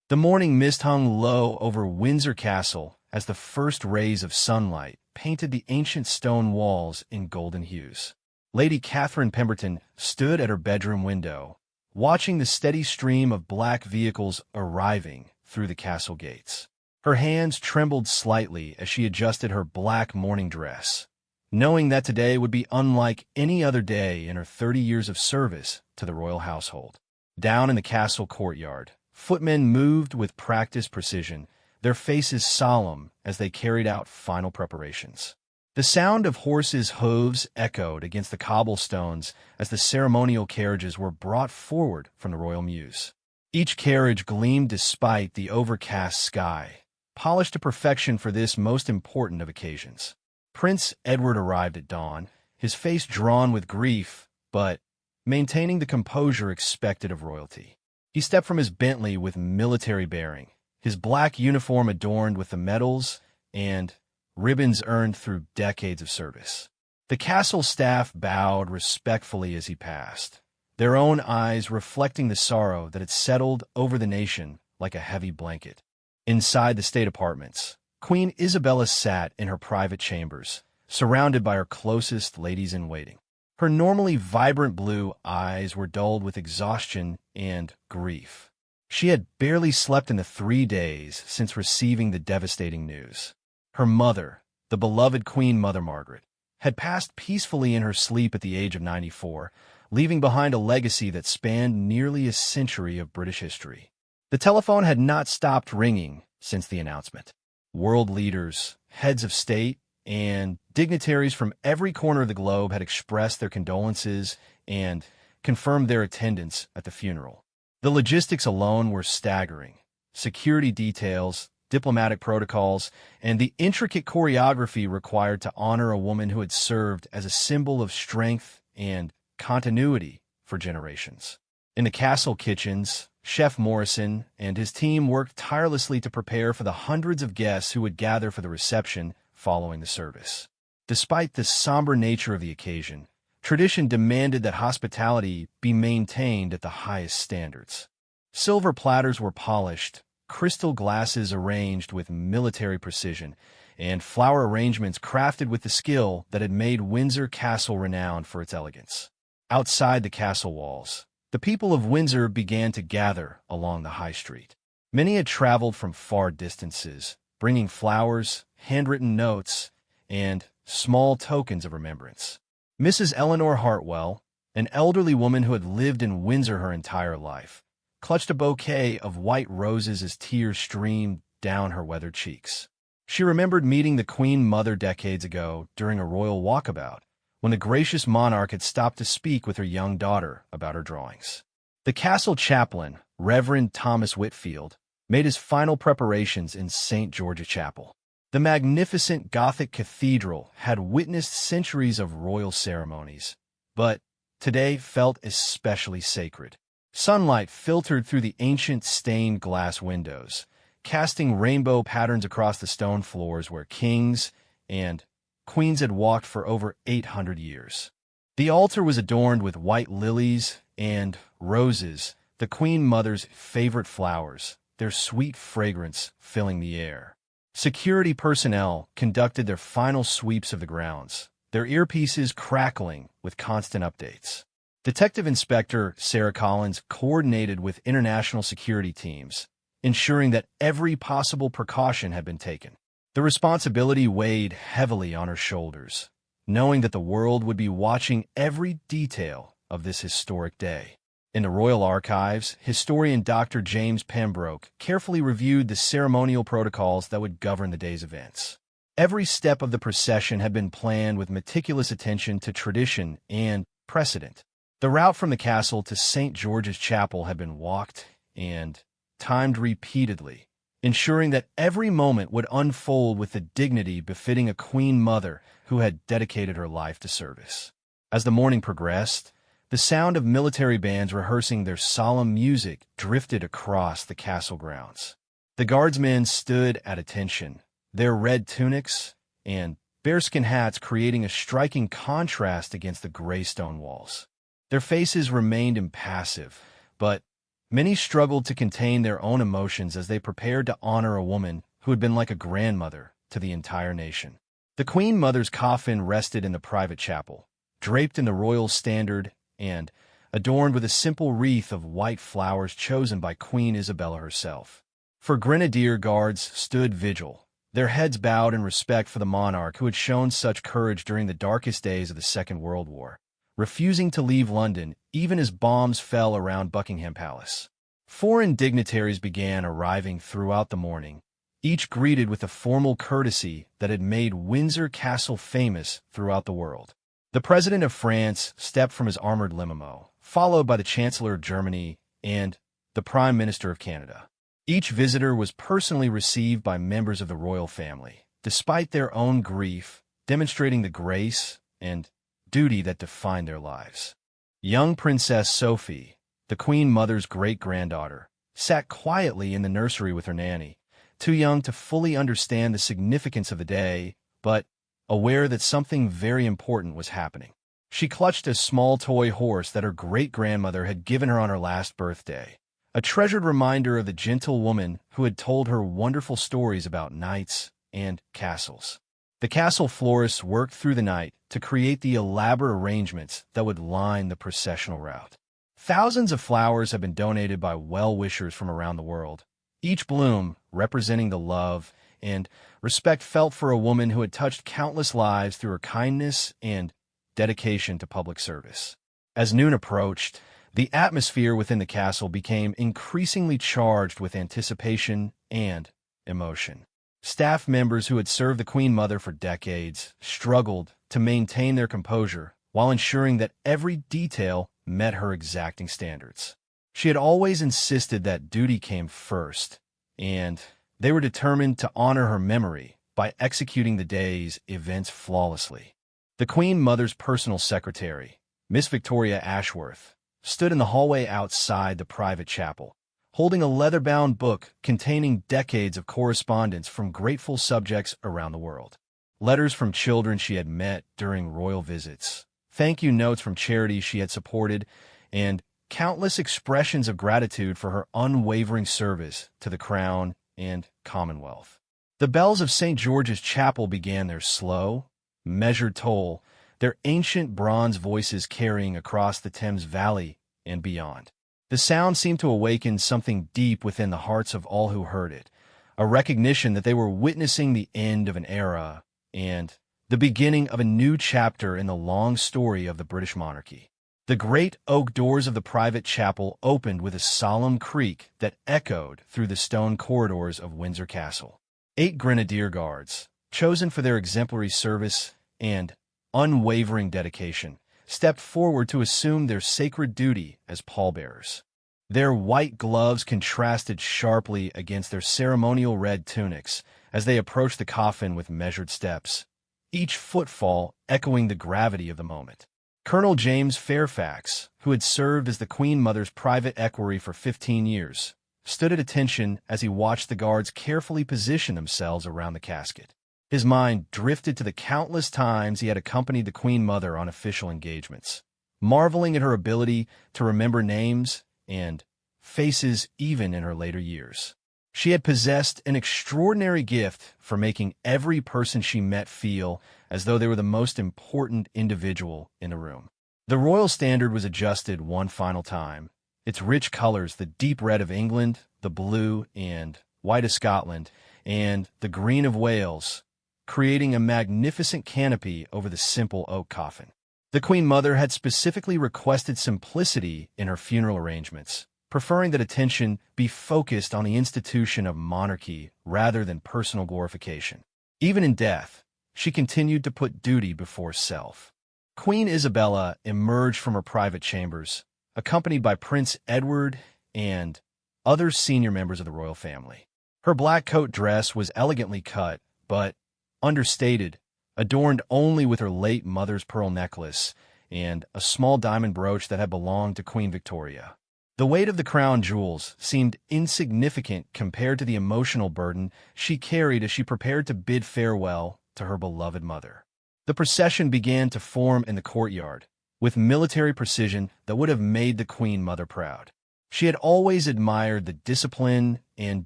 The morning mist hung low over Windsor Castle as the first rays of sunlight painted the ancient stone walls in golden hues. Lady Catherine Pemberton stood at her bedroom window, watching the steady stream of black vehicles arriving through the castle gates. Her hands trembled slightly as she adjusted her black morning dress, knowing that today would be unlike any other day in her 30 years of service to the royal household. Down in the castle courtyard, footmen moved with practiced precision, their faces solemn as they carried out final preparations. The sound of horses' hooves echoed against the cobblestones as the ceremonial carriages were brought forward from the royal mews. Each carriage gleamed despite the overcast sky, polished to perfection for this most important of occasions. Prince Edward arrived at dawn, his face drawn with grief, but maintaining the composure expected of royalty. He stepped from his Bentley with military bearing, his black uniform adorned with the medals and ribbons earned through decades of service. The castle staff bowed respectfully as he passed, their own eyes reflecting the sorrow that had settled over the nation like a heavy blanket. Inside the state apartments, Queen Isabella sat in her private chambers, surrounded by her closest ladies-in-waiting. Her normally vibrant blue eyes were dulled with exhaustion and grief. She had barely slept in the 3 days since receiving the devastating news. Her mother, the beloved Queen Mother Margaret, had passed peacefully in her sleep at the age of 94, leaving behind a legacy that spanned nearly a century of British history. The telephone had not stopped ringing since the announcement. World leaders, heads of state, and dignitaries from every corner of the globe had expressed their condolences and confirmed their attendance at the funeral. The logistics alone were staggering. Security details, diplomatic protocols, and the intricate choreography required to honor a woman who had served as a symbol of strength and continuity for generations. In the castle kitchens, Chef Morrison and his team worked tirelessly to prepare for the hundreds of guests who would gather for the reception following the service. Despite the somber nature of the occasion, tradition demanded that hospitality be maintained at the highest standards. Silver platters were polished, crystal glasses arranged with military precision, and flower arrangements crafted with the skill that had made Windsor Castle renowned for its elegance. Outside the castle walls, the people of Windsor began to gather along the high street. Many had traveled from far distances, bringing flowers, handwritten notes, and small tokens of remembrance. Mrs. Eleanor Hartwell, an elderly woman who had lived in Windsor her entire life, clutched a bouquet of white roses as tears streamed down her weathered cheeks. She remembered meeting the Queen Mother decades ago during a royal walkabout, when the gracious monarch had stopped to speak with her young daughter about her drawings. The castle chaplain, Reverend Thomas Whitfield, made his final preparations in St. George's Chapel. The magnificent Gothic cathedral had witnessed centuries of royal ceremonies, but today felt especially sacred. Sunlight filtered through the ancient stained glass windows, casting rainbow patterns across the stone floors where kings and queens had walked for over 800 years. The altar was adorned with white lilies and roses, the Queen Mother's favorite flowers, their sweet fragrance filling the air. Security personnel conducted their final sweeps of the grounds, their earpieces crackling with constant updates. Detective Inspector Sarah Collins coordinated with international security teams, ensuring that every possible precaution had been taken. The responsibility weighed heavily on her shoulders, knowing that the world would be watching every detail of this historic day. In the Royal Archives, historian Dr. James Pembroke carefully reviewed the ceremonial protocols that would govern the day's events. Every step of the procession had been planned with meticulous attention to tradition and precedent. The route from the castle to St. George's Chapel had been walked and timed repeatedly, ensuring that every moment would unfold with the dignity befitting a Queen Mother who had dedicated her life to service. As the morning progressed, the sound of military bands rehearsing their solemn music drifted across the castle grounds. The guardsmen stood at attention, their red tunics and bearskin hats creating a striking contrast against the gray stone walls. Their faces remained impassive, but Many struggled to contain their own emotions as they prepared to honor a woman who had been like a grandmother to the entire nation. The Queen Mother's coffin rested in the private chapel, draped in the royal standard and adorned with a simple wreath of white flowers chosen by Queen Isabella herself. Four grenadier guards stood vigil, their heads bowed in respect for the monarch who had shown such courage during the darkest days of the Second World War, refusing to leave London even as bombs fell around Buckingham Palace. Foreign dignitaries began arriving throughout the morning, each greeted with a formal courtesy that had made Windsor Castle famous throughout the world. The President of France stepped from his armored limo, followed by the Chancellor of Germany and the Prime Minister of Canada. Each visitor was personally received by members of the royal family, despite their own grief, demonstrating the grace and duty that defined their lives. Young Princess Sophie, the Queen Mother's great-granddaughter, sat quietly in the nursery with her nanny, too young to fully understand the significance of the day, but aware that something very important was happening. She clutched a small toy horse that her great-grandmother had given her on her last birthday, a treasured reminder of the gentle woman who had told her wonderful stories about knights and castles. The castle florists worked through the night to create the elaborate arrangements that would line the processional route. Thousands of flowers have been donated by well-wishers from around the world, each bloom representing the love and respect felt for a woman who had touched countless lives through her kindness and dedication to public service. As noon approached, the atmosphere within the castle became increasingly charged with anticipation and emotion. Staff members who had served the Queen Mother for decades struggled to maintain their composure while ensuring that every detail met her exacting standards. She had always insisted that duty came first, and they were determined to honor her memory by executing the day's events flawlessly. The Queen Mother's personal secretary, Miss Victoria Ashworth, stood in the hallway outside the private chapel, holding a leather-bound book containing decades of correspondence from grateful subjects around the world. Letters from children she had met during royal visits, thank-you notes from charities she had supported, and countless expressions of gratitude for her unwavering service to the Crown and Commonwealth. The bells of St. George's Chapel began their slow, measured toll, their ancient bronze voices carrying across the Thames Valley and beyond. The sound seemed to awaken something deep within the hearts of all who heard it, a recognition that they were witnessing the end of an era and the beginning of a new chapter in the long story of the British monarchy. The great oak doors of the private chapel opened with a solemn creak that echoed through the stone corridors of Windsor Castle. 8 grenadier guards, chosen for their exemplary service and unwavering dedication, stepped forward to assume their sacred duty as pallbearers. Their white gloves contrasted sharply against their ceremonial red tunics as they approached the coffin with measured steps, each footfall echoing the gravity of the moment. Colonel James Fairfax, who had served as the Queen Mother's private equerry for 15 years, stood at attention as he watched the guards carefully position themselves around the casket. His mind drifted to the countless times he had accompanied the Queen Mother on official engagements, marveling at her ability to remember names and faces even in her later years. She had possessed an extraordinary gift for making every person she met feel as though they were the most important individual in the room. The royal standard was adjusted one final time, its rich colors, the deep red of England, the blue and white of Scotland, and the green of Wales, creating a magnificent canopy over the simple oak coffin. The Queen Mother had specifically requested simplicity in her funeral arrangements, preferring that attention be focused on the institution of monarchy rather than personal glorification. Even in death, she continued to put duty before self. Queen Isabella emerged from her private chambers, accompanied by Prince Edward and other senior members of the royal family. Her black coat dress was elegantly cut, but understated, adorned only with her late mother's pearl necklace and a small diamond brooch that had belonged to Queen Victoria. The weight of the crown jewels seemed insignificant compared to the emotional burden she carried as she prepared to bid farewell to her beloved mother. The procession began to form in the courtyard, with military precision that would have made the Queen Mother proud. She had always admired the discipline and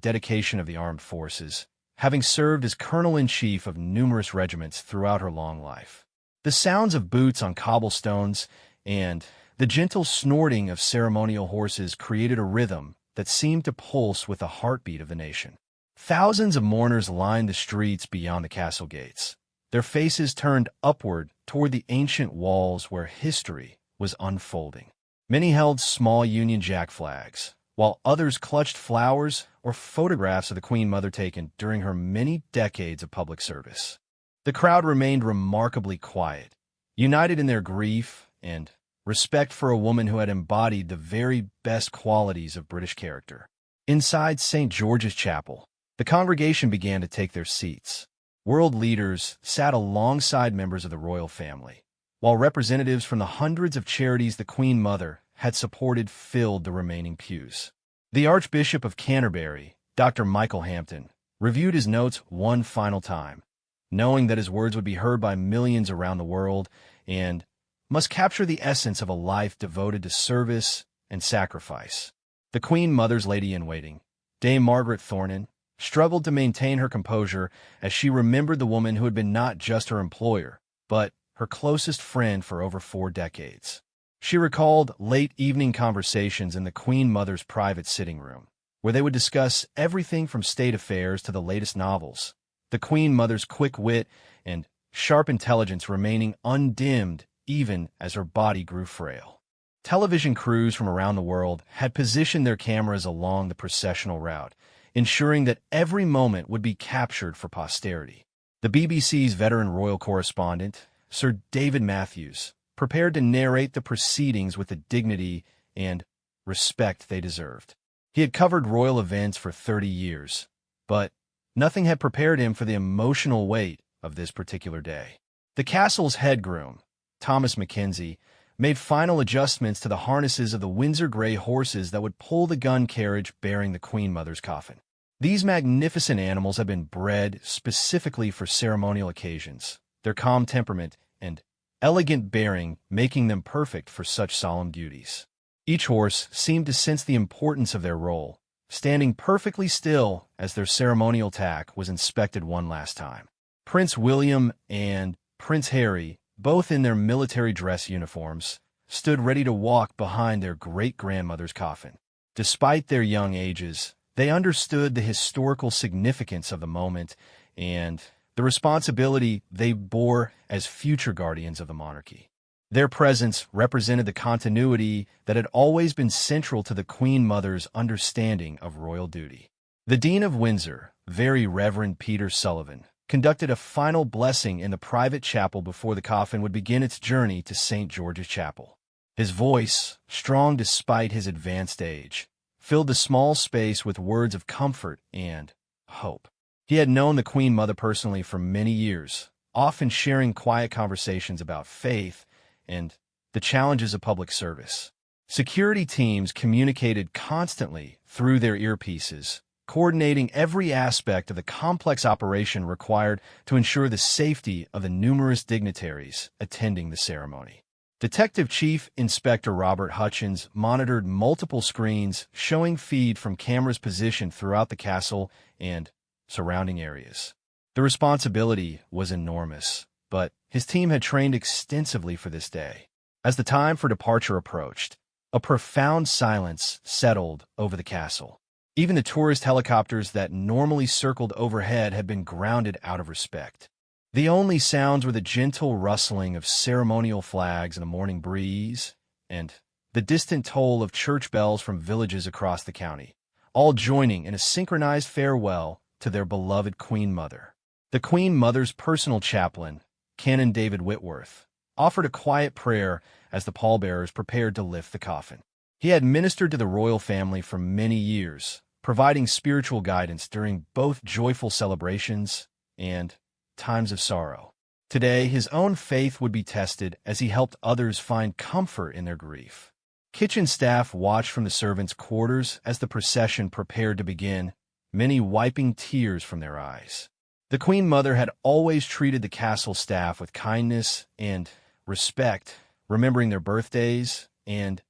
dedication of the armed forces, having served as colonel-in-chief of numerous regiments throughout her long life. The sounds of boots on cobblestones and the gentle snorting of ceremonial horses created a rhythm that seemed to pulse with the heartbeat of the nation. Thousands of mourners lined the streets beyond the castle gates, their faces turned upward toward the ancient walls where history was unfolding. Many held small Union Jack flags, while others clutched flowers or photographs of the Queen Mother taken during her many decades of public service. The crowd remained remarkably quiet, united in their grief and respect for a woman who had embodied the very best qualities of British character. Inside St. George's Chapel, the congregation began to take their seats. World leaders sat alongside members of the royal family, while representatives from the hundreds of charities the Queen Mother had supported filled the remaining pews. The Archbishop of Canterbury, Dr. Michael Hampton, reviewed his notes one final time, knowing that his words would be heard by millions around the world and must capture the essence of a life devoted to service and sacrifice. The Queen Mother's lady-in-waiting, Dame Margaret Thornton, struggled to maintain her composure as she remembered the woman who had been not just her employer, but her closest friend for over 4 decades. She recalled late evening conversations in the Queen Mother's private sitting room, where they would discuss everything from state affairs to the latest novels, the Queen Mother's quick wit and sharp intelligence remaining undimmed even as her body grew frail. Television crews from around the world had positioned their cameras along the processional route, ensuring that every moment would be captured for posterity. The BBC's veteran royal correspondent, Sir David Matthews, prepared to narrate the proceedings with the dignity and respect they deserved. He had covered royal events for 30 years, but nothing had prepared him for the emotional weight of this particular day. The castle's head groom, Thomas Mackenzie, made final adjustments to the harnesses of the Windsor gray horses that would pull the gun carriage bearing the Queen Mother's coffin. These magnificent animals had been bred specifically for ceremonial occasions, their calm temperament and elegant bearing making them perfect for such solemn duties. Each horse seemed to sense the importance of their role, standing perfectly still as their ceremonial tack was inspected one last time. Prince William and Prince Harry, both in their military dress uniforms, stood ready to walk behind their great-grandmother's coffin. Despite their young ages, they understood the historical significance of the moment and the responsibility they bore as future guardians of the monarchy. Their presence represented the continuity that had always been central to the Queen Mother's understanding of royal duty. The Dean of Windsor, Very Reverend Peter Sullivan, conducted a final blessing in the private chapel before the coffin would begin its journey to St. George's Chapel. His voice, strong despite his advanced age, filled the small space with words of comfort and hope. He had known the Queen Mother personally for many years, often sharing quiet conversations about faith and the challenges of public service. Security teams communicated constantly through their earpieces, coordinating every aspect of the complex operation required to ensure the safety of the numerous dignitaries attending the ceremony. Detective Chief Inspector Robert Hutchins monitored multiple screens showing feed from cameras positioned throughout the castle and surrounding areas. The responsibility was enormous, but his team had trained extensively for this day. As the time for departure approached, a profound silence settled over the castle. Even the tourist helicopters that normally circled overhead had been grounded out of respect. The only sounds were the gentle rustling of ceremonial flags in the morning breeze and the distant toll of church bells from villages across the county, all joining in a synchronized farewell to their beloved Queen Mother. The Queen Mother's personal chaplain, Canon David Whitworth, offered a quiet prayer as the pallbearers prepared to lift the coffin. He had ministered to the royal family for many years, providing spiritual guidance during both joyful celebrations and times of sorrow. Today, his own faith would be tested as he helped others find comfort in their grief. Kitchen staff watched from the servants' quarters as the procession prepared to begin, many wiping tears from their eyes. The Queen Mother had always treated the castle staff with kindness and respect, remembering their birthdays and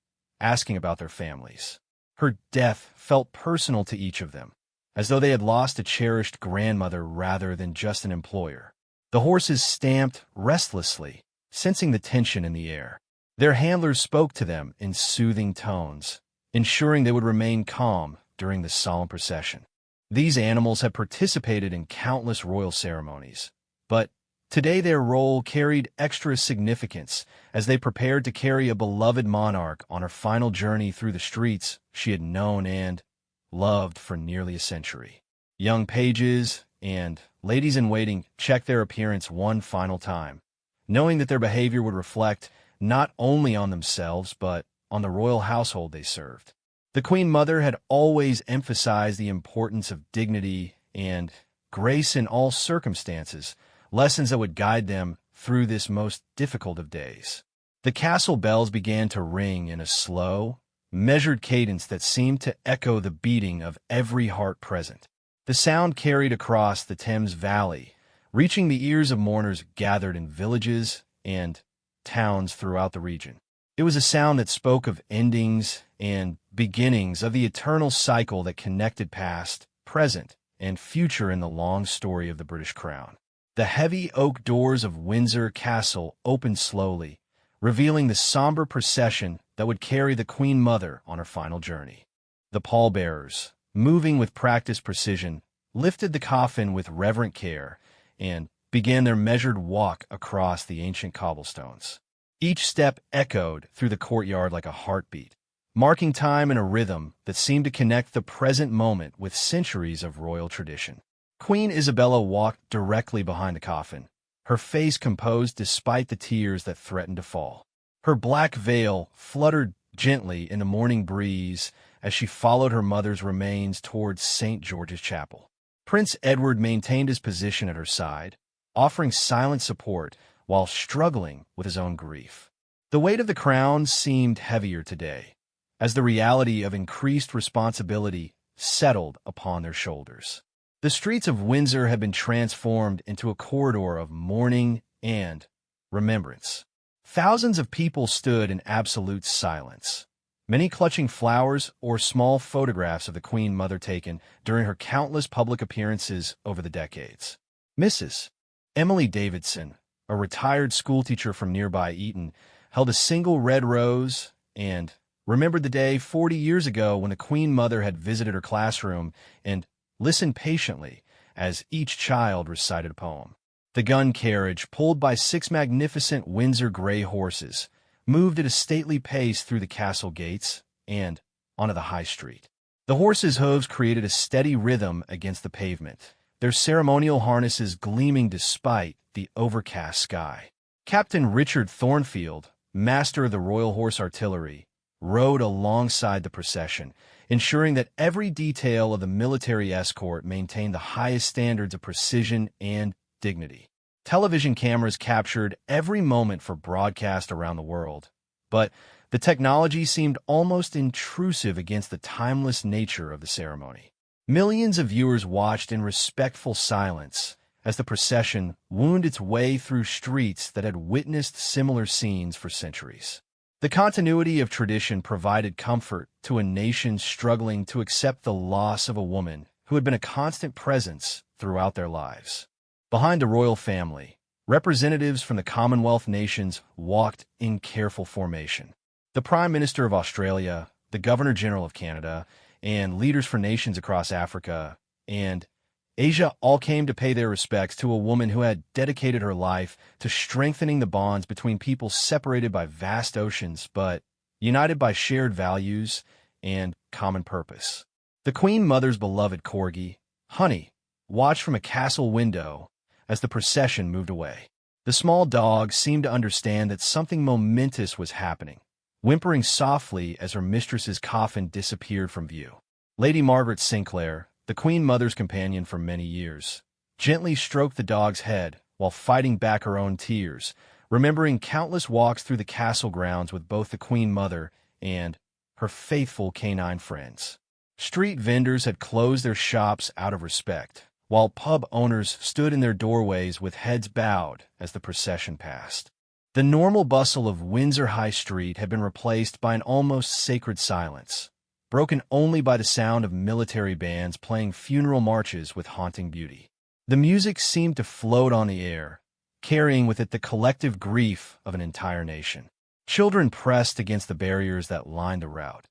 asking about their families. Her death felt personal to each of them, as though they had lost a cherished grandmother rather than just an employer. The horses stamped restlessly, sensing the tension in the air. Their handlers spoke to them in soothing tones, ensuring they would remain calm during the solemn procession. These animals had participated in countless royal ceremonies, but today their role carried extra significance as they prepared to carry a beloved monarch on her final journey through the streets she had known and loved for nearly a century. Young pages and ladies-in-waiting checked their appearance one final time, knowing that their behavior would reflect not only on themselves but on the royal household they served. The Queen Mother had always emphasized the importance of dignity and grace in all circumstances, lessons that would guide them through this most difficult of days. The castle bells began to ring in a slow, measured cadence that seemed to echo the beating of every heart present. The sound carried across the Thames Valley, reaching the ears of mourners gathered in villages and towns throughout the region. It was a sound that spoke of endings and beginnings of the eternal cycle that connected past, present, and future in the long story of the British Crown. The heavy oak doors of Windsor Castle opened slowly, revealing the somber procession that would carry the Queen Mother on her final journey. The pallbearers, moving with practiced precision, lifted the coffin with reverent care and began their measured walk across the ancient cobblestones. Each step echoed through the courtyard like a heartbeat, marking time in a rhythm that seemed to connect the present moment with centuries of royal tradition. Queen Isabella walked directly behind the coffin, her face composed despite the tears that threatened to fall. Her black veil fluttered gently in the morning breeze as she followed her mother's remains towards St. George's Chapel. Prince Edward maintained his position at her side, offering silent support while struggling with his own grief. The weight of the crown seemed heavier today, as the reality of increased responsibility settled upon their shoulders. The streets of Windsor had been transformed into a corridor of mourning and remembrance. Thousands of people stood in absolute silence, many clutching flowers or small photographs of the Queen Mother taken during her countless public appearances over the decades. Mrs. Emily Davidson, a retired schoolteacher from nearby Eton, held a single red rose and remembered the day 40 years ago when the Queen Mother had visited her classroom and listened patiently as each child recited a poem. The gun carriage, pulled by 6 magnificent Windsor gray horses, moved at a stately pace through the castle gates and onto the high street. The horses' hooves created a steady rhythm against the pavement, their ceremonial harnesses gleaming despite the overcast sky. Captain Richard Thornfield, master of the Royal Horse Artillery, rode alongside the procession, ensuring that every detail of the military escort maintained the highest standards of precision and dignity. Television cameras captured every moment for broadcast around the world, but the technology seemed almost intrusive against the timeless nature of the ceremony. Millions of viewers watched in respectful silence as the procession wound its way through streets that had witnessed similar scenes for centuries. The continuity of tradition provided comfort to a nation struggling to accept the loss of a woman who had been a constant presence throughout their lives. Behind the royal family, representatives from the Commonwealth nations walked in careful formation. The Prime Minister of Australia, the Governor-General of Canada, and leaders for nations across Africa and Asia all came to pay their respects to a woman who had dedicated her life to strengthening the bonds between people separated by vast oceans but united by shared values and common purpose. The Queen Mother's beloved corgi, Honey, watched from a castle window as the procession moved away. The small dog seemed to understand that something momentous was happening, whimpering softly as her mistress's coffin disappeared from view. Lady Margaret Sinclair, the Queen Mother's companion for many years, gently stroked the dog's head while fighting back her own tears, remembering countless walks through the castle grounds with both the Queen Mother and her faithful canine friends. Street vendors had closed their shops out of respect, while pub owners stood in their doorways with heads bowed as the procession passed. The normal bustle of Windsor High Street had been replaced by an almost sacred silence, broken only by the sound of military bands playing funeral marches with haunting beauty. The music seemed to float on the air, carrying with it the collective grief of an entire nation. Children pressed against the barriers that lined the route,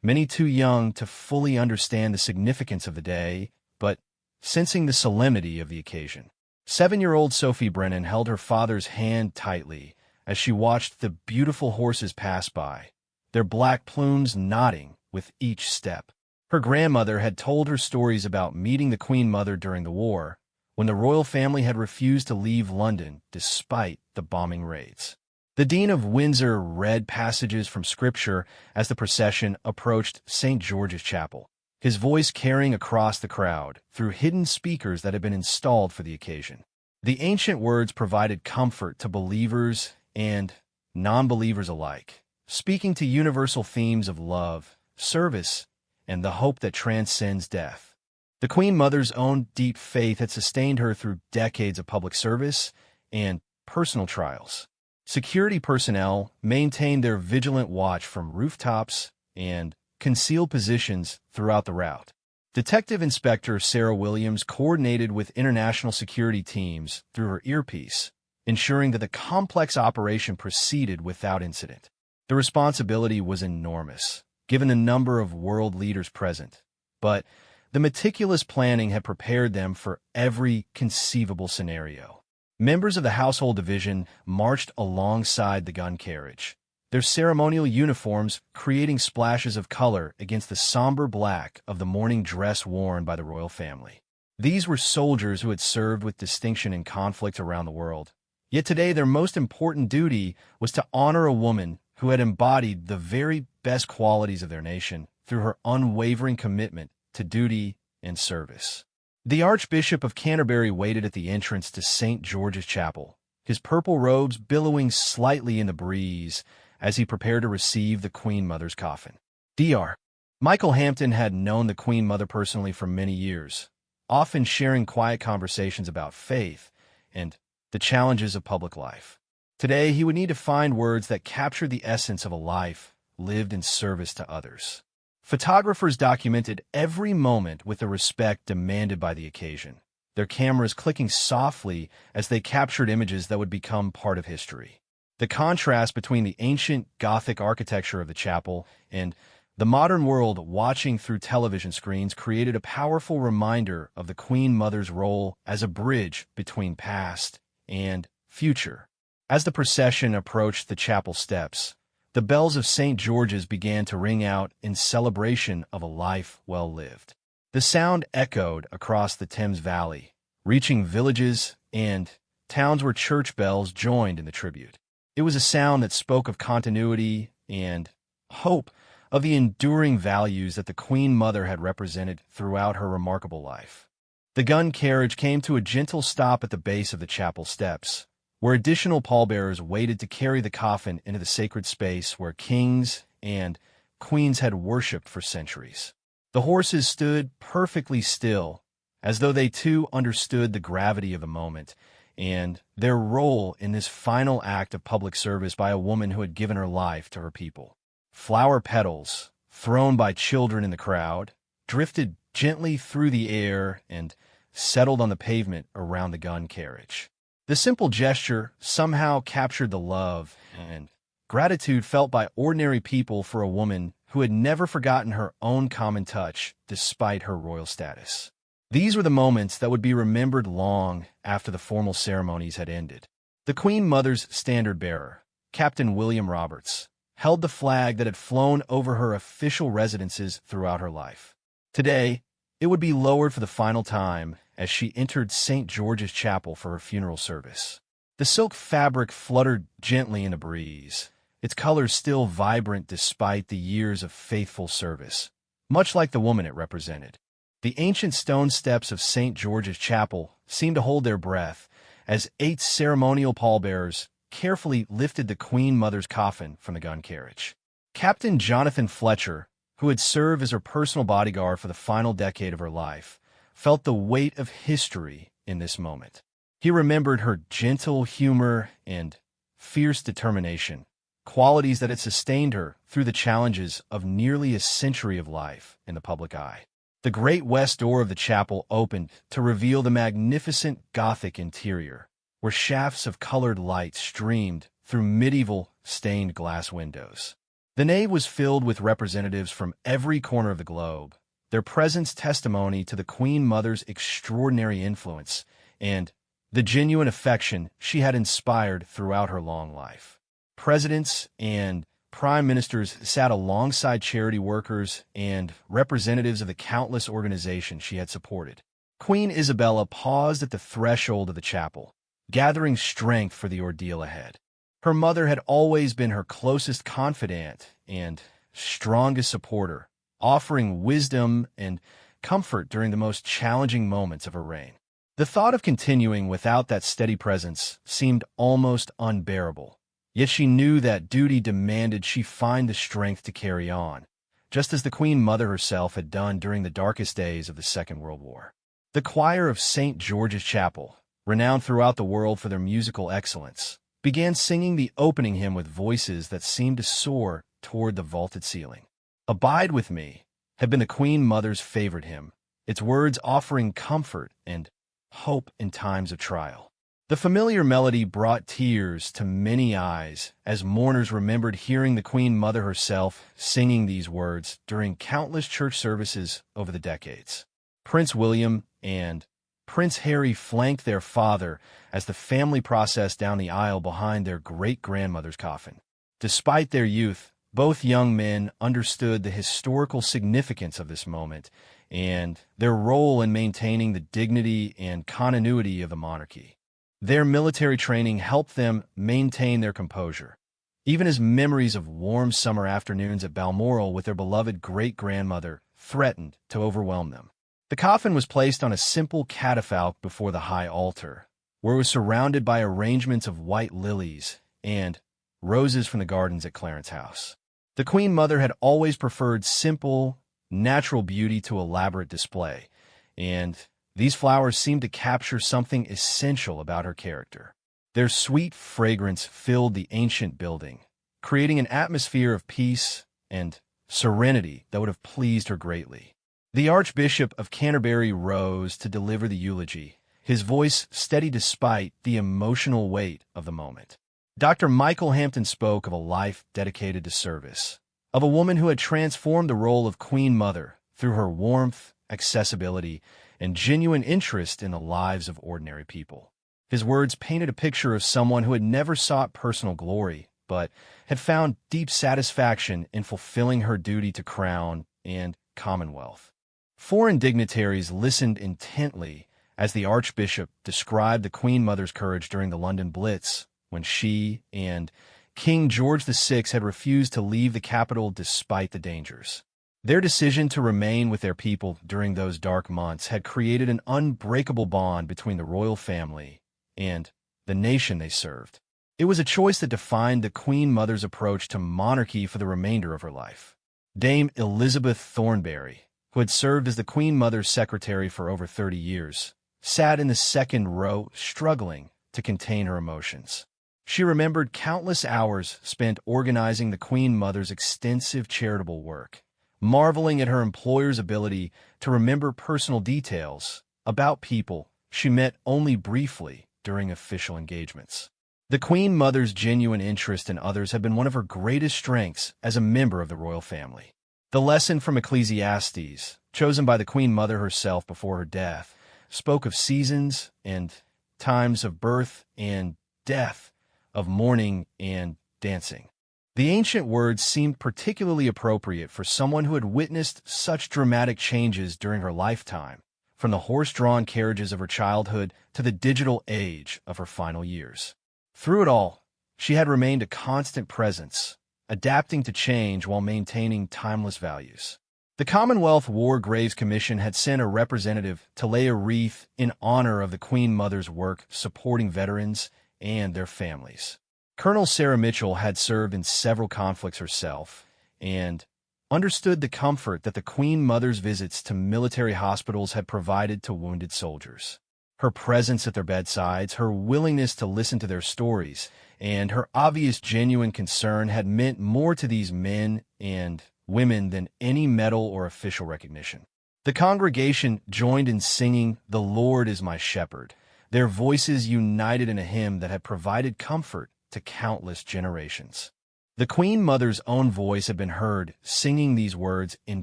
many too young to fully understand the significance of the day, but sensing the solemnity of the occasion. 7-year-old Sophie Brennan held her father's hand tightly as she watched the beautiful horses pass by, their black plumes nodding with each step. Her grandmother had told her stories about meeting the Queen Mother during the war, when the royal family had refused to leave London despite the bombing raids. The Dean of Windsor read passages from Scripture as the procession approached St. George's Chapel, his voice carrying across the crowd through hidden speakers that had been installed for the occasion. The ancient words provided comfort to believers and non-believers alike, speaking to universal themes of love, service, and the hope that transcends death. The Queen Mother's own deep faith had sustained her through decades of public service and personal trials. Security personnel maintained their vigilant watch from rooftops and concealed positions throughout the route. Detective Inspector Sarah Williams coordinated with international security teams through her earpiece, ensuring that the complex operation proceeded without incident. The responsibility was enormous, given the number of world leaders present, but the meticulous planning had prepared them for every conceivable scenario. Members of the Household Division marched alongside the gun carriage, their ceremonial uniforms creating splashes of color against the somber black of the mourning dress worn by the royal family. These were soldiers who had served with distinction in conflict around the world. Yet today their most important duty was to honor a woman who had embodied the very best qualities of their nation through her unwavering commitment to duty and service. The Archbishop of Canterbury waited at the entrance to St. George's Chapel, his purple robes billowing slightly in the breeze as he prepared to receive the Queen Mother's coffin. Dr. Michael Hampton had known the Queen Mother personally for many years, often sharing quiet conversations about faith and the challenges of public life. Today, he would need to find words that captured the essence of a life lived in service to others. Photographers documented every moment with the respect demanded by the occasion, their cameras clicking softly as they captured images that would become part of history. The contrast between the ancient Gothic architecture of the chapel and the modern world watching through television screens created a powerful reminder of the Queen Mother's role as a bridge between past and future. As the procession approached the chapel steps, the bells of St. George's began to ring out in celebration of a life well lived. The sound echoed across the Thames Valley, reaching villages and towns where church bells joined in the tribute. It was a sound that spoke of continuity and hope, of the enduring values that the Queen Mother had represented throughout her remarkable life. The gun carriage came to a gentle stop at the base of the chapel steps, where additional pallbearers waited to carry the coffin into the sacred space where kings and queens had worshipped for centuries. The horses stood perfectly still, as though they too understood the gravity of the moment and their role in this final act of public service by a woman who had given her life to her people. Flower petals, thrown by children in the crowd, drifted gently through the air and settled on the pavement around the gun carriage. The simple gesture somehow captured the love and gratitude felt by ordinary people for a woman who had never forgotten her own common touch despite her royal status. These were the moments that would be remembered long after the formal ceremonies had ended. The Queen Mother's standard bearer, Captain William Roberts, held the flag that had flown over her official residences throughout her life. Today, it would be lowered for the final time as she entered St. George's Chapel for her funeral service. The silk fabric fluttered gently in the breeze, its colors still vibrant despite the years of faithful service, much like the woman it represented. The ancient stone steps of St. George's Chapel seemed to hold their breath as 8 ceremonial pallbearers carefully lifted the Queen Mother's coffin from the gun carriage. Captain Jonathan Fletcher, who had served as her personal bodyguard for the final decade of her life, felt the weight of history in this moment. He remembered her gentle humor and fierce determination, qualities that had sustained her through the challenges of nearly a century of life in the public eye. The great west door of the chapel opened to reveal the magnificent Gothic interior, where shafts of colored light streamed through medieval stained glass windows. The nave was filled with representatives from every corner of the globe, their presence testimony to the Queen Mother's extraordinary influence and the genuine affection she had inspired throughout her long life. Presidents and prime ministers sat alongside charity workers and representatives of the countless organizations she had supported. Queen Isabella paused at the threshold of the chapel, gathering strength for the ordeal ahead. Her mother had always been her closest confidant and strongest supporter, offering wisdom and comfort during the most challenging moments of her reign. The thought of continuing without that steady presence seemed almost unbearable, yet she knew that duty demanded she find the strength to carry on, just as the Queen Mother herself had done during the darkest days of the Second World War. The choir of St. George's Chapel, renowned throughout the world for their musical excellence, began singing the opening hymn with voices that seemed to soar toward the vaulted ceiling. "Abide with Me" had been the Queen Mother's favorite hymn, its words offering comfort and hope in times of trial. The familiar melody brought tears to many eyes as mourners remembered hearing the Queen Mother herself singing these words during countless church services over the decades. Prince William and Prince Harry flanked their father as the family processed down the aisle behind their great-grandmother's coffin. Despite their youth, both young men understood the historical significance of this moment and their role in maintaining the dignity and continuity of the monarchy. Their military training helped them maintain their composure, even as memories of warm summer afternoons at Balmoral with their beloved great-grandmother threatened to overwhelm them. The coffin was placed on a simple catafalque before the high altar, where it was surrounded by arrangements of white lilies and roses from the gardens at Clarence House. The Queen Mother had always preferred simple, natural beauty to elaborate display, and these flowers seemed to capture something essential about her character. Their sweet fragrance filled the ancient building, creating an atmosphere of peace and serenity that would have pleased her greatly. The Archbishop of Canterbury rose to deliver the eulogy, his voice steady despite the emotional weight of the moment. Dr. Michael Hampton spoke of a life dedicated to service, of a woman who had transformed the role of Queen Mother through her warmth, accessibility, and genuine interest in the lives of ordinary people. His words painted a picture of someone who had never sought personal glory, but had found deep satisfaction in fulfilling her duty to crown and commonwealth. Foreign dignitaries listened intently as the Archbishop described the Queen Mother's courage during the London Blitz, when she and King George VI had refused to leave the capital despite the dangers. Their decision to remain with their people during those dark months had created an unbreakable bond between the royal family and the nation they served. It was a choice that defined the Queen Mother's approach to monarchy for the remainder of her life. Dame Elizabeth Thornberry, who had served as the Queen Mother's secretary for over 30 years, sat in the second row struggling to contain her emotions. She remembered countless hours spent organizing the Queen Mother's extensive charitable work, marveling at her employer's ability to remember personal details about people she met only briefly during official engagements. The Queen Mother's genuine interest in others had been one of her greatest strengths as a member of the royal family. The lesson from Ecclesiastes, chosen by the Queen Mother herself before her death, spoke of seasons and times of birth and death, of mourning and dancing. The ancient words seemed particularly appropriate for someone who had witnessed such dramatic changes during her lifetime, from the horse-drawn carriages of her childhood to the digital age of her final years. Through it all, she had remained a constant presence, adapting to change while maintaining timeless values. The Commonwealth War Graves Commission had sent a representative to lay a wreath in honor of the Queen Mother's work supporting veterans and their families. Colonel Sarah Mitchell had served in several conflicts herself and understood the comfort that the Queen Mother's visits to military hospitals had provided to wounded soldiers. Her presence at their bedsides, her willingness to listen to their stories, and her obvious genuine concern had meant more to these men and women than any medal or official recognition. The congregation joined in singing, "The Lord is my shepherd," their voices united in a hymn that had provided comfort to countless generations. The Queen Mother's own voice had been heard singing these words in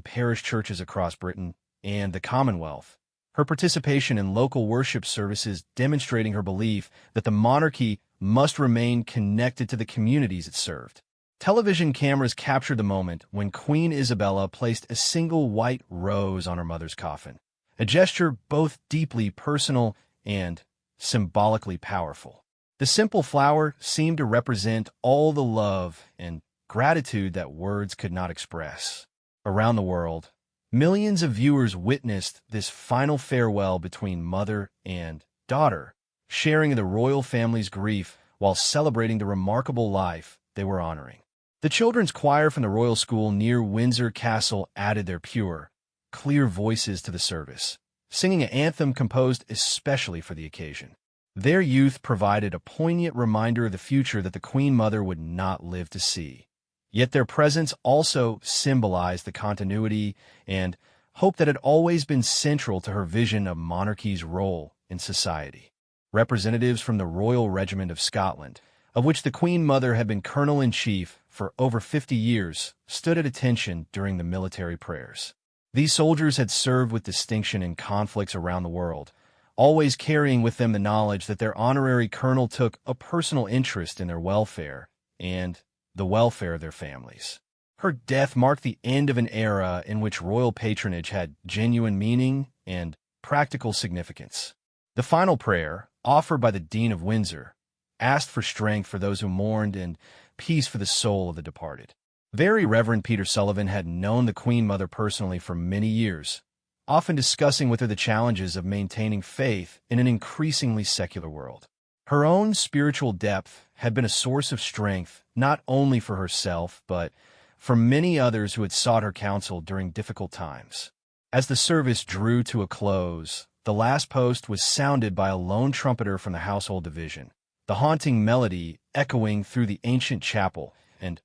parish churches across Britain and the Commonwealth, her participation in local worship services demonstrating her belief that the monarchy must remain connected to the communities it served. Television cameras captured the moment when Queen Isabella placed a single white rose on her mother's coffin, a gesture both deeply personal and symbolically powerful. The simple flower seemed to represent all the love and gratitude that words could not express. Around the world, millions of viewers witnessed this final farewell between mother and daughter, sharing in the royal family's grief while celebrating the remarkable life they were honoring. The children's choir from the royal school near Windsor Castle added their pure, clear voices to the service, singing an anthem composed especially for the occasion. Their youth provided a poignant reminder of the future that the Queen Mother would not live to see. Yet their presence also symbolized the continuity and hope that had always been central to her vision of monarchy's role in society. Representatives from the Royal Regiment of Scotland, of which the Queen Mother had been Colonel-in-Chief for over 50 years, stood at attention during the military prayers. These soldiers had served with distinction in conflicts around the world, always carrying with them the knowledge that their honorary colonel took a personal interest in their welfare and the welfare of their families. Her death marked the end of an era in which royal patronage had genuine meaning and practical significance. The final prayer, offered by the Dean of Windsor, asked for strength for those who mourned and peace for the soul of the departed. Very Reverend Peter Sullivan had known the Queen Mother personally for many years, often discussing with her the challenges of maintaining faith in an increasingly secular world. Her own spiritual depth had been a source of strength not only for herself, but for many others who had sought her counsel during difficult times. As the service drew to a close, the last post was sounded by a lone trumpeter from the household division, the haunting melody echoing through the ancient chapel and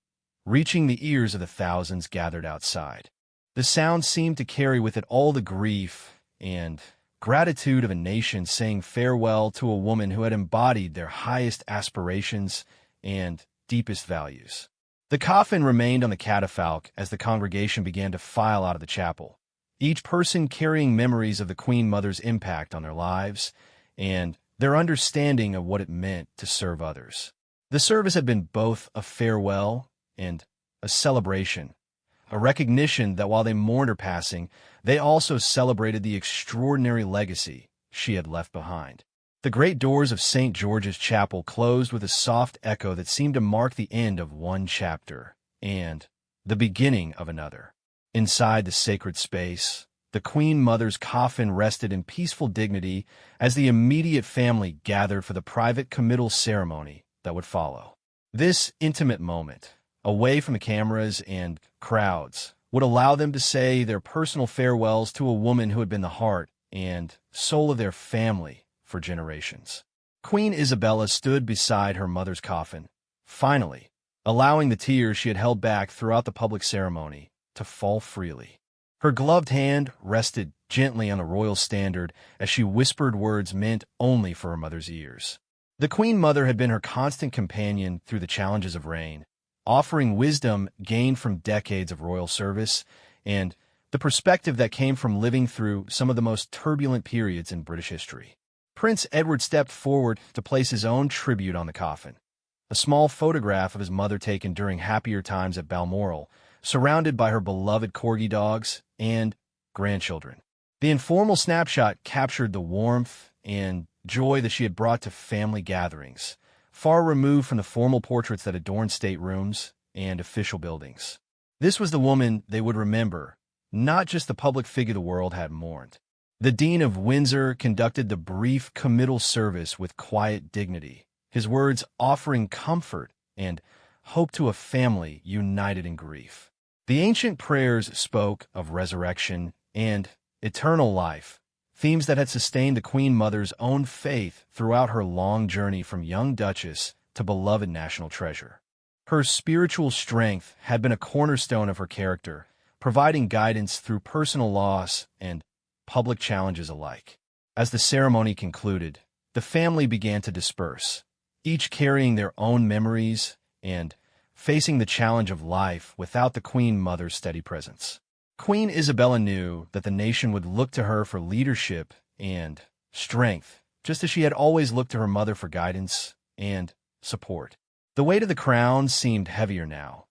reaching the ears of the thousands gathered outside. The sound seemed to carry with it all the grief and gratitude of a nation saying farewell to a woman who had embodied their highest aspirations and deepest values. The coffin remained on the catafalque as the congregation began to file out of the chapel, each person carrying memories of the Queen Mother's impact on their lives and their understanding of what it meant to serve others. The service had been both a farewell and a celebration, a recognition that while they mourned her passing, they also celebrated the extraordinary legacy she had left behind. The great doors of St. George's Chapel closed with a soft echo that seemed to mark the end of one chapter and the beginning of another. Inside the sacred space, the Queen Mother's coffin rested in peaceful dignity as the immediate family gathered for the private committal ceremony that would follow. This intimate moment, away from the cameras and crowds, would allow them to say their personal farewells to a woman who had been the heart and soul of their family for generations. Queen Isabella stood beside her mother's coffin, finally, allowing the tears she had held back throughout the public ceremony to fall freely. Her gloved hand rested gently on the royal standard as she whispered words meant only for her mother's ears. The Queen Mother had been her constant companion through the challenges of reign, offering wisdom gained from decades of royal service and the perspective that came from living through some of the most turbulent periods in British history. Prince Edward stepped forward to place his own tribute on the coffin, a small photograph of his mother taken during happier times at Balmoral, surrounded by her beloved corgi dogs and grandchildren. The informal snapshot captured the warmth and joy that she had brought to family gatherings, far removed from the formal portraits that adorned staterooms and official buildings. This was the woman they would remember, not just the public figure the world had mourned. The Dean of Windsor conducted the brief committal service with quiet dignity, his words offering comfort and hope to a family united in grief. The ancient prayers spoke of resurrection and eternal life, themes that had sustained the Queen Mother's own faith throughout her long journey from young duchess to beloved national treasure. Her spiritual strength had been a cornerstone of her character, providing guidance through personal loss and public challenges alike. As the ceremony concluded, the family began to disperse, each carrying their own memories and facing the challenge of life without the Queen Mother's steady presence. Queen Isabella knew that the nation would look to her for leadership and strength, just as she had always looked to her mother for guidance and support. The weight of the crown seemed heavier now,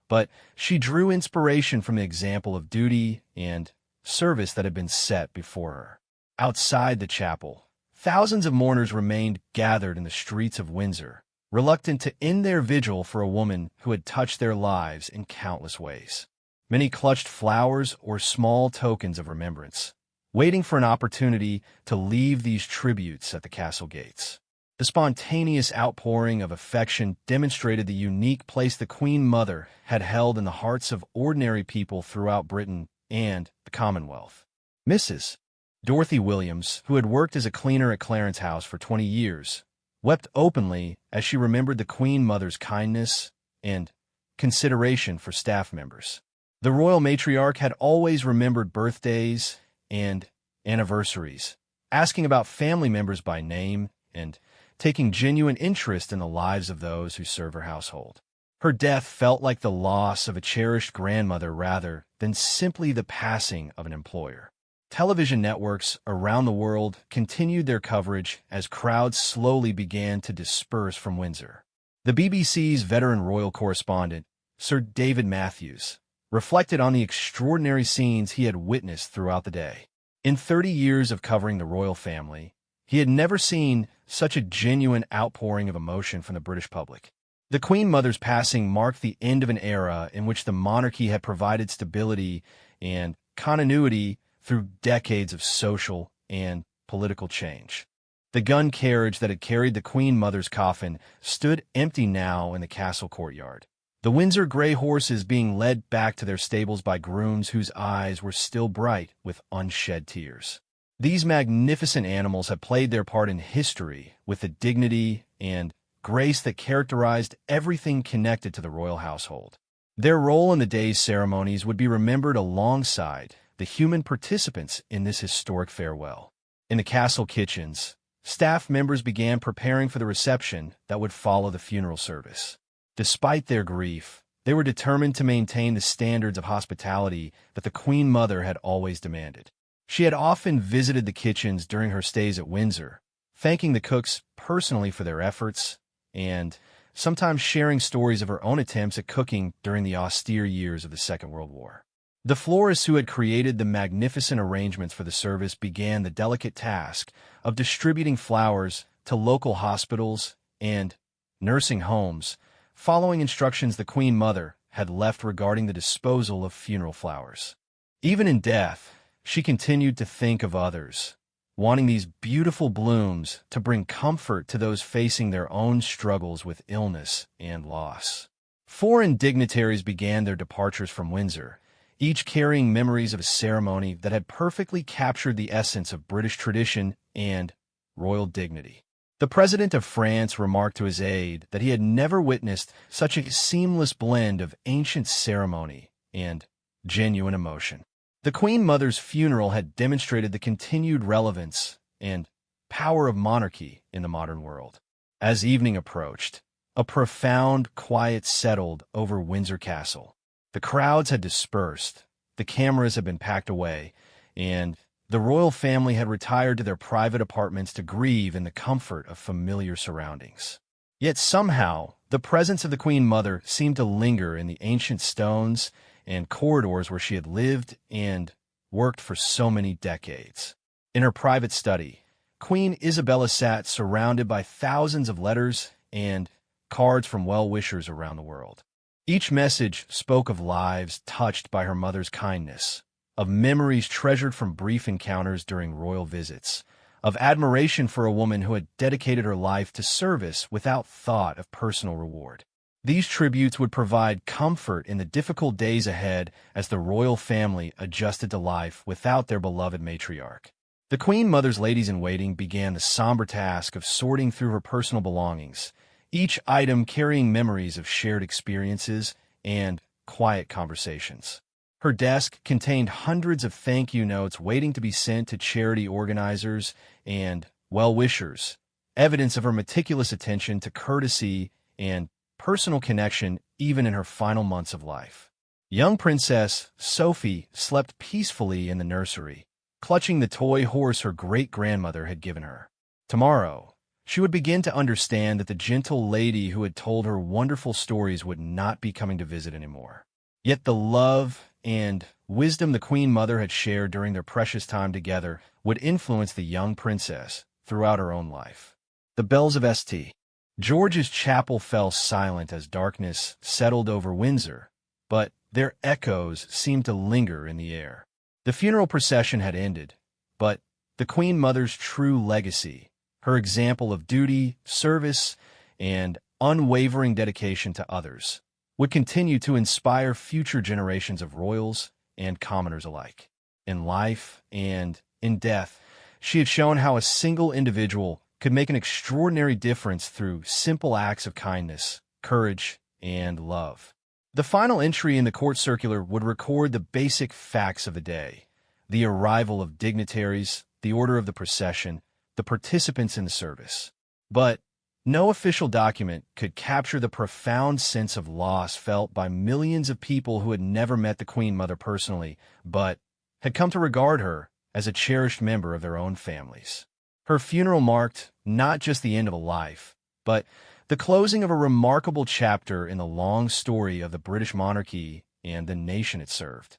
but she drew inspiration from the example of duty and service that had been set before her. Outside the chapel, thousands of mourners remained gathered in the streets of Windsor, reluctant to end their vigil for a woman who had touched their lives in countless ways. Many clutched flowers or small tokens of remembrance, waiting for an opportunity to leave these tributes at the castle gates. The spontaneous outpouring of affection demonstrated the unique place the Queen Mother had held in the hearts of ordinary people throughout Britain and the Commonwealth. Mrs. Dorothy Williams, who had worked as a cleaner at Clarence House for 20 years, wept openly as she remembered the Queen Mother's kindness and consideration for staff members. The royal matriarch had always remembered birthdays and anniversaries, asking about family members by name and taking genuine interest in the lives of those who serve her household. Her death felt like the loss of a cherished grandmother rather than simply the passing of an employer. Television networks around the world continued their coverage as crowds slowly began to disperse from Windsor. The BBC's veteran royal correspondent, Sir David Matthews, reflected on the extraordinary scenes he had witnessed throughout the day. In 30 years of covering the royal family, he had never seen such a genuine outpouring of emotion from the British public. The Queen Mother's passing marked the end of an era in which the monarchy had provided stability and continuity through decades of social and political change. The gun carriage that had carried the Queen Mother's coffin stood empty now in the castle courtyard, the Windsor grey horses being led back to their stables by grooms whose eyes were still bright with unshed tears. These magnificent animals had played their part in history with the dignity and grace that characterized everything connected to the royal household. Their role in the day's ceremonies would be remembered alongside the human participants in this historic farewell. In the castle kitchens, staff members began preparing for the reception that would follow the funeral service. Despite their grief, they were determined to maintain the standards of hospitality that the Queen Mother had always demanded. She had often visited the kitchens during her stays at Windsor, thanking the cooks personally for their efforts and sometimes sharing stories of her own attempts at cooking during the austere years of the Second World War. The florists who had created the magnificent arrangements for the service began the delicate task of distributing flowers to local hospitals and nursing homes, following instructions the Queen Mother had left regarding the disposal of funeral flowers. Even in death, she continued to think of others, wanting these beautiful blooms to bring comfort to those facing their own struggles with illness and loss. Foreign dignitaries began their departures from Windsor, each carrying memories of a ceremony that had perfectly captured the essence of British tradition and royal dignity. The President of France remarked to his aide that he had never witnessed such a seamless blend of ancient ceremony and genuine emotion. The Queen Mother's funeral had demonstrated the continued relevance and power of monarchy in the modern world. As evening approached, a profound quiet settled over Windsor Castle. The crowds had dispersed, the cameras had been packed away, and the royal family had retired to their private apartments to grieve in the comfort of familiar surroundings. Yet somehow, the presence of the Queen Mother seemed to linger in the ancient stones and corridors where she had lived and worked for so many decades. In her private study, Queen Isabella sat surrounded by thousands of letters and cards from well-wishers around the world. Each message spoke of lives touched by her mother's kindness, of memories treasured from brief encounters during royal visits, of admiration for a woman who had dedicated her life to service without thought of personal reward. These tributes would provide comfort in the difficult days ahead as the royal family adjusted to life without their beloved matriarch. The Queen Mother's ladies-in-waiting began the somber task of sorting through her personal belongings, each item carrying memories of shared experiences and quiet conversations. Her desk contained hundreds of thank-you notes waiting to be sent to charity organizers and well-wishers, evidence of her meticulous attention to courtesy and personal connection even in her final months of life. Young Princess Sophie slept peacefully in the nursery, clutching the toy horse her great-grandmother had given her. Tomorrow, she would begin to understand that the gentle lady who had told her wonderful stories would not be coming to visit anymore. Yet the love and wisdom the Queen Mother had shared during their precious time together would influence the young princess throughout her own life. The bells of St. George's Chapel fell silent as darkness settled over Windsor, but their echoes seemed to linger in the air. The funeral procession had ended, but the Queen Mother's true legacy, her example of duty, service, and unwavering dedication to others, would continue to inspire future generations of royals and commoners alike. In life and in death, she had shown how a single individual could make an extraordinary difference through simple acts of kindness, courage, and love. The final entry in the court circular would record the basic facts of the day: the arrival of dignitaries, the order of the procession, the participants in the service. But no official document could capture the profound sense of loss felt by millions of people who had never met the Queen Mother personally, but had come to regard her as a cherished member of their own families. Her funeral marked not just the end of a life, but the closing of a remarkable chapter in the long story of the British monarchy and the nation it served.